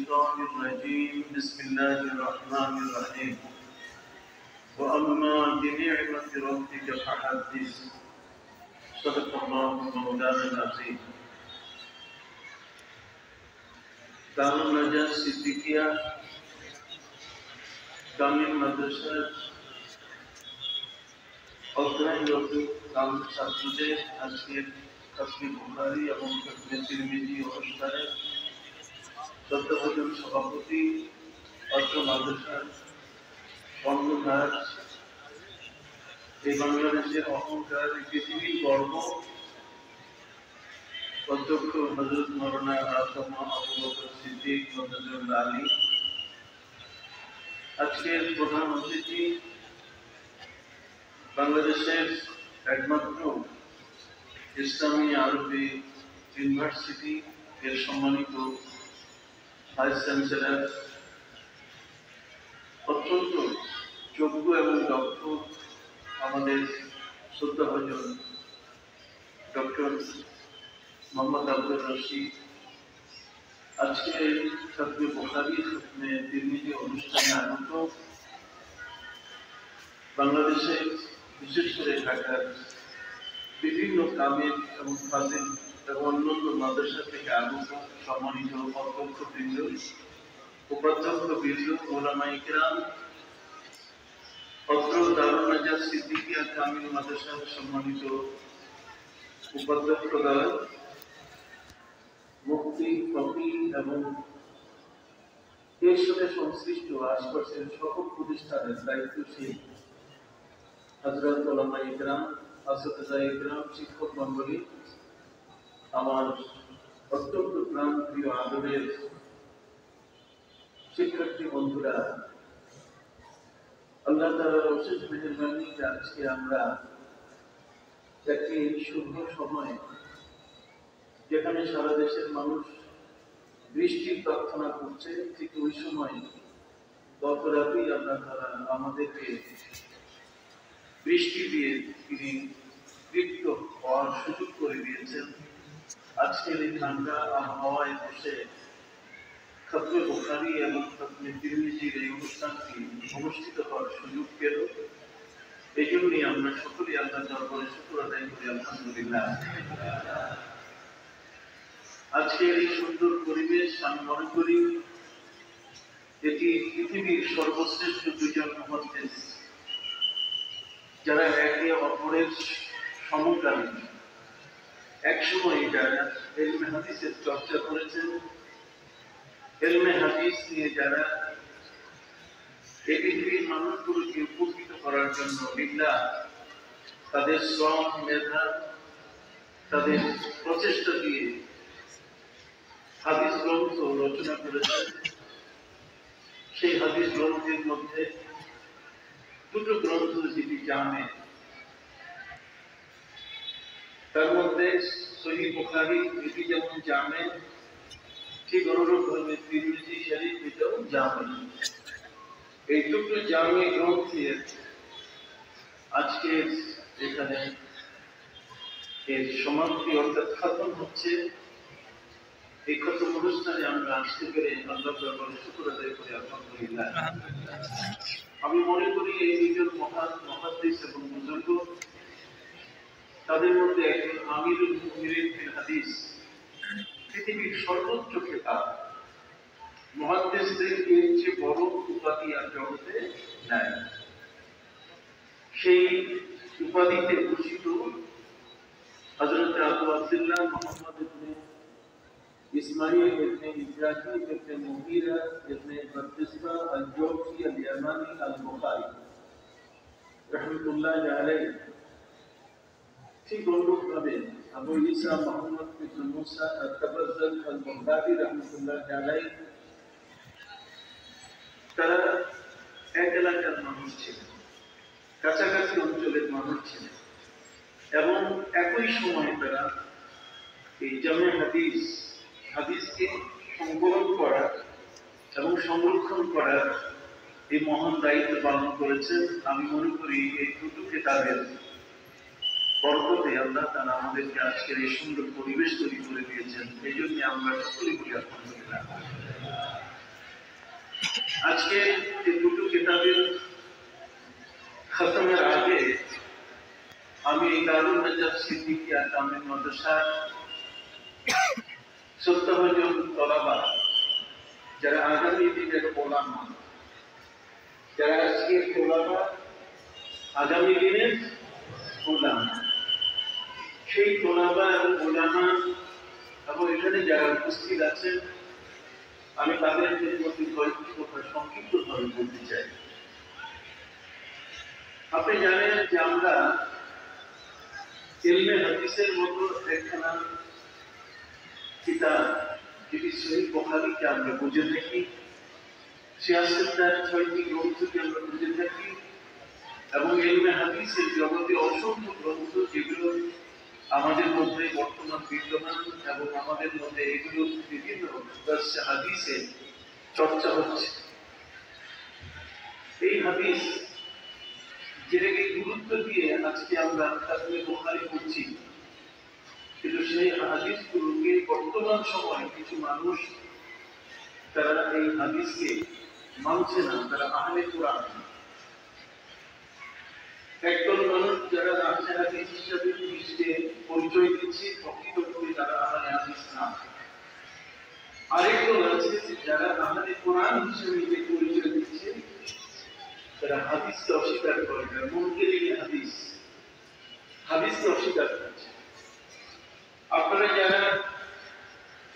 الشيطان الرجيم بسم الله الرحمن الرحيم وأما بنعمة ربك فحدث صدق الله مولانا العظيم দারুন নাজাত সিদ্দিকিয়া কামিল মাদ্রাসার অধ্যয়নরত কামিল ছাত্রদের আজকের তাফসীর বুখারী এবং তাফসীর তিরমিজি অনুষ্ঠানে শ্রদ্ধাভাজন সভাপতি অত্র মাদ্রাসার কর্ণধার এই বাংলাদেশের অহংকার পৃথিবীর গর্ব অধ্যক্ষ হযরত মাওলানা আল্লামা আবু বকর সিদ্দিক রাদিয়াল্লাহু আলী, আজকের প্রধান অতিথি বাংলাদেশের একমাত্র ইসলামী আরবি ইউনিভার্সিটি এর সম্মানিত ভাইস চ্যান্সেলর, অত্যন্ত যোগ্য এবং দক্ষ আমাদের শ্রদ্ধাভাজন ডক্টর মোহাম্মদ আব্দুর রশিদ, আজকে তাফসীর বুখারী খতমে তিরমিজি অনুষ্ঠানে আগত বাংলাদেশে বিশেষ করে ঢাকার বিভিন্ন কামেল এবং ফাজিল এবং অন্যান্য মাদ্রাসা থেকে আগত সম্মানিত অধ্যক্ষবৃন্দ, উপাধ্যক্ষবৃন্দ, ওলামায়ে কেরাম, অত্র দারুন নাজাত সিদ্দিকিয়া কামিল মাদ্রাসার সম্মানিত উপাধ্যক্ষদ্বয়, মুফতি, ফকিহ এবং এর সাথে সংশ্লিষ্ট আশপাশের সকল প্রতিষ্ঠানের দায়িত্বশীল হযরত ওলামায়ে কেরাম, আসাতিজায়ে কেরাম, শিক্ষক মণ্ডলী, আমার অত্যন্ত প্রাণপ্রিয় আদরের শিক্ষার্থী বন্ধুরা, আল্লাহ তাআলার অশেষ মেহেরবানি যে আজকে আমরা একটি শুভ সময়, যেখানে সারা দেশের মানুষ বৃষ্টির প্রার্থনা করছে, ঠিক ওই সময় গত রাতেই আল্লাহ তাআলা আমাদেরকে বৃষ্টি দিয়ে তিনি তৃপ্ত হওয়ার সুযোগ করে দিয়েছেন। আজকের এই ঠান্ডা আবহাওয়ায় বসে তাফসীর বুখারী এবং তাফসীর তিরমিজির এই অনুষ্ঠানটি অনুষ্ঠিত হওয়ার সুযোগ পেল। এই জন্যই আমরা সকলেই আল্লাহর দরবারে শুকর আদায় করি, আলহামদুলিল্লাহ। আজকের এই সুন্দর পরিবেশ আমি মনে করি এটি পৃথিবীর সর্বশ্রেষ্ঠ দুজন মুহাদ্দিস, যারা একে অপরের সমকালীন, একসময় যারা ইলমে হাদিসের চর্চা করেছেন, ইলমে হাদিস নিয়ে যারা এই পৃথিবীর মানুষগুলোকে উপকৃত করার জন্য লিল্লাহ তাদের শ্রম, মেধা, তাদের প্রচেষ্টা দিয়ে হাদিস গ্রন্থ রচনা করেছেন। সেই হাদিস গ্রন্থের মধ্যে দুটো গ্রন্থ যেটি জামে, তার মধ্যে সহিহ বুখারী এটি যেমন জামে, ঠিক অনুরূপভাবে তিরমিজি শরীফ এটাও জামে। এই দুটো জামে গ্রন্থের আজকে এখানে এর সমাপ্তি অর্থাৎ খতম হচ্ছে। এই খতম অনুষ্ঠানে আমরা আসতে পেরে আল্লাহর দরবারে শুকর আদায় করি, আলহামদুলিল্লাহ। আমি মনে করি এই দুজন মহান মুহাদ্দিস এবং বুজুর্গ, তাদের মধ্যে একজন আমিরুল মুমিনিন ফিল হাদিস, পৃথিবীর সর্বোচ্চ খেতাব। মুহাদ্দিসদের এর চেয়ে বড় উপাধি আর জগতে নাই। সেই উপাধিতে ভূষিত হযরত আবু আব্দুল্লাহ মুহাম্মদ ইবনে ইসমাইল ইবনে ইব্রাহিম ইবনে মুগীরা ইবনে বাতিসবা আল-জওফি আল-ইয়ামানি আল-বুখারী রাহমাতুল্লাহি আলাইহি, ঠিক অনুরূপভাবে আবু ঈসা মুহাম্মদ ইবনে মুসা আত-তাবাজ্জাল আল-বাগদাদী রাহমাতুল্লাহি আলাইহি, তারা এক এলাকার মানুষ ছিলেন, কাছাকাছি অঞ্চলের মানুষ ছিলেন এবং একই সময়ে তারা এই জামে হাদিসকে সংকলন করার এবং সংরক্ষণ করার এই মহান দায়িত্ব পালন করেছেন। আমি মনে করি এই দুটো কিতাবের বরকতে আল্লাহ তাআলা আমাদেরকে আজকের এই সুন্দর পরিবেশ তৈরি করে দিয়েছেন। এই জন্য আমরা সকলেই বলি আলহামদুলিল্লাহ। সিদ্দিকিয়া কামিল মাদ্রাসার 70 জন তলাবা, যারা আগামী দিনের ওলামা, যারা আজকের ওলামা আগামী দিনের ওলামা, সেই তোলাবা এবং ওলামা এবং এখানে যারা উপস্থিত আছেন, আমি তাদের প্রতি কয়েকটি কথা সংক্ষিপ্তভাবে বলতে চাই। আপনি জানেন যে আমরা ইলমে হাদিসের মতো একখানা কিতাব, যেটি সহিহ বুখারীকে আমরা বুঝে থাকি, সিয়াসতের 6টি গ্রন্থকে আমরা বুঝে থাকি, এবং ইলমে হাদিসের জগতে অসংখ্য গ্রন্থ যেগুলো আমাদের মধ্যে বর্তমান বিদ্যমান এবং আমাদের মধ্যে এগুলো বিভিন্ন হাদিসে চর্চা হচ্ছে। এই হাদিস যেটাকে গুরুত্ব দিয়ে আজকে আমরা তাসবিহ বুখারী পড়ছি, কিন্তু সেই হাদিসগুলোকে বর্তমান সময়ে কিছু মানুষ তারা এই হাদিসকে মানছে না, তারা আহলে কোরআন। একদল মানুষ যারা আহলে হাদিস হিসাবে নিজেকে পরিচয় দিচ্ছে, প্রকৃতপক্ষে তারা আহলে হাদিস না। আরেকদল আছে যারা আহলে কোরআন হিসেবে নিজেকে পরিচয় দিচ্ছে, তারা হাদিসকে অস্বীকার করে, তারা মুনকিরিন হাদিস, হাদিসকে অস্বীকার করছে। আপনারা যারা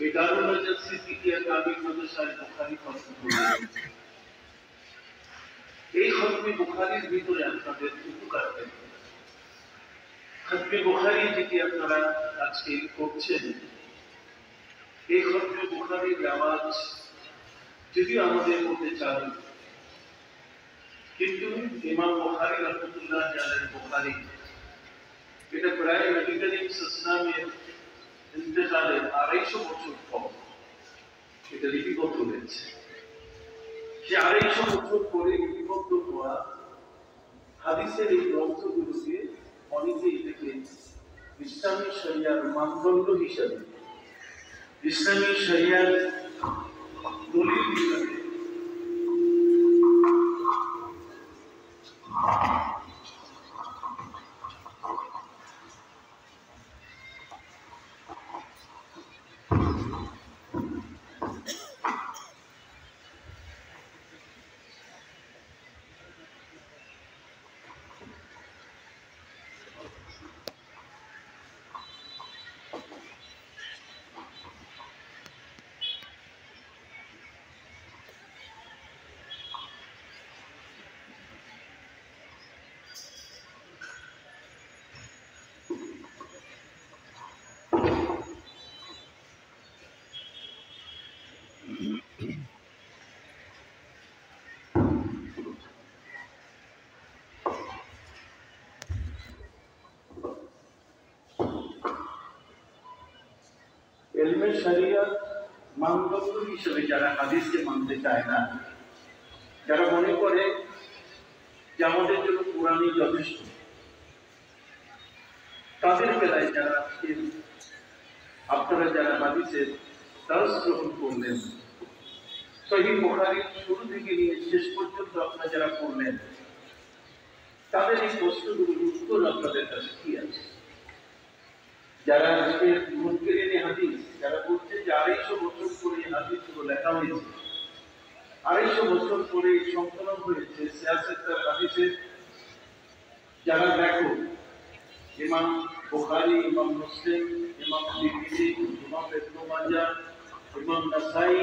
এই দারুল হাদিস সিদ্দিকিয়া কামিল মাদ্রাসায় বুখারী খতম করেছেন, এই খতমে বুখারীর ভিতরে আপনাদের উপকার দেবে। খতমে বুখারী যেটি আপনারা আজকে করছেন, এই খতমে বুখারীর আওয়াজ যদিও আমাদের মধ্যে চালু, কিন্তু ইমাম বুখারী রাহমাতুল্লাহ আলাইহি বুখারী এটা প্রায় নবী করিম সাল্লাল্লাহু আলাইহি ওয়াসাল্লামের ইন্তেকালের 250 বছর পর এটা লিপিবদ্ধ হয়েছে। সে 250 বছর পরে লিপিবদ্ধ হওয়া হাদিসের এই গ্রন্থগুলোকে অনেকে এটাকে ইসলামী শরিয়ার মানদণ্ড হিসাবে, ইসলামী শরিয়ার দলিল হিসাবে ইলমে শরিয়ত মানদণ্ড হিসেবে যারা হাদিসকে মানতে চায় না, যারা মনে করে যে আমাদের জন্য কোরআনই যথেষ্ট, তাদের বেলায় যারা আপনারা যারা হাদিসের দার্স গ্রহণ করলেন, সহিহ বুখারীর শুরু থেকে নিয়ে শেষ পর্যন্ত আপনারা যারা পড়লেন, তাদের এই প্রশ্নগুলোর উত্তর আপনাদের কাছে কি আছে? যারা আজকে মুনকিরিন হাদিস, যারা বলছে যে 250 বছর পরে হাদিসগুলো লেখা হয়েছে, 250 বছর পরে সংকলন হয়েছে সিয়াসতের হাদিসের যারা লেখক, ইমাম বুখারী, ইমাম মুসলিম, ইমাম তিরমিজি, ইমাম ইবনে মাজাহ, ইমাম নাসাই,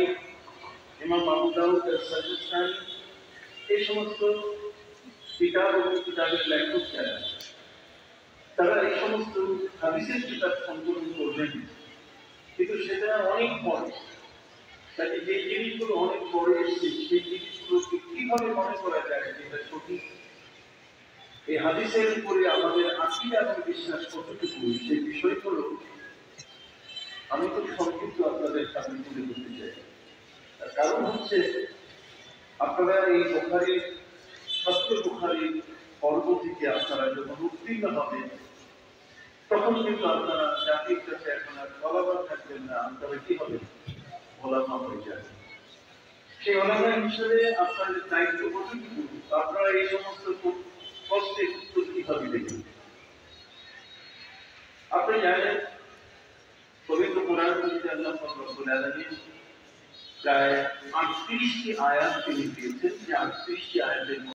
ইমাম আবু দাউদ আস-সিজিস্তানি, এই সমস্ত কিতাব এবং কিতাবের লেখক যারা, তারা এই সমস্ত হাদিসের কিতাব সংকলন করবেন, কিন্তু সেটা অনেক পরে। তাই যে জিনিসগুলো অনেক পরে এসেছে, সেই জিনিসগুলোকে কিভাবে মনে করা যায় যেটা সঠিক, এই হাদিসের উপরে আমাদের আকীদা এবং বিশ্বাস কতটুকু, সেই বিষয়গুলো আমি খুব সংক্ষিপ্ত আপনাদের সামনে তুলে ধরতে চাই। তার কারণ হচ্ছে, আপনারা এই বুখারীর সত্য বুখারীর পর্ব থেকে আপনারা যখন উত্তীর্ণ হবেন, তখন কিন্তু আপনারা জাতির কাছে এখন আর ওলামা থাকবেন না, আপনারা কি হবে? ওলামা হয়ে যাবেন। সেই ওলামা হিসেবে আপনাদের দায়িত্ব কতটুকু, আপনারা এই সমস্ত প্রশ্নের উত্তর কিভাবে দেবেন? আপনি জানেন পবিত্র কোরআন মধ্যে আল্লাহ পাক রব্বুল আলামিন প্রায় 38টি আয়াত তিনি দিয়েছেন, যে 38টি আয়াতের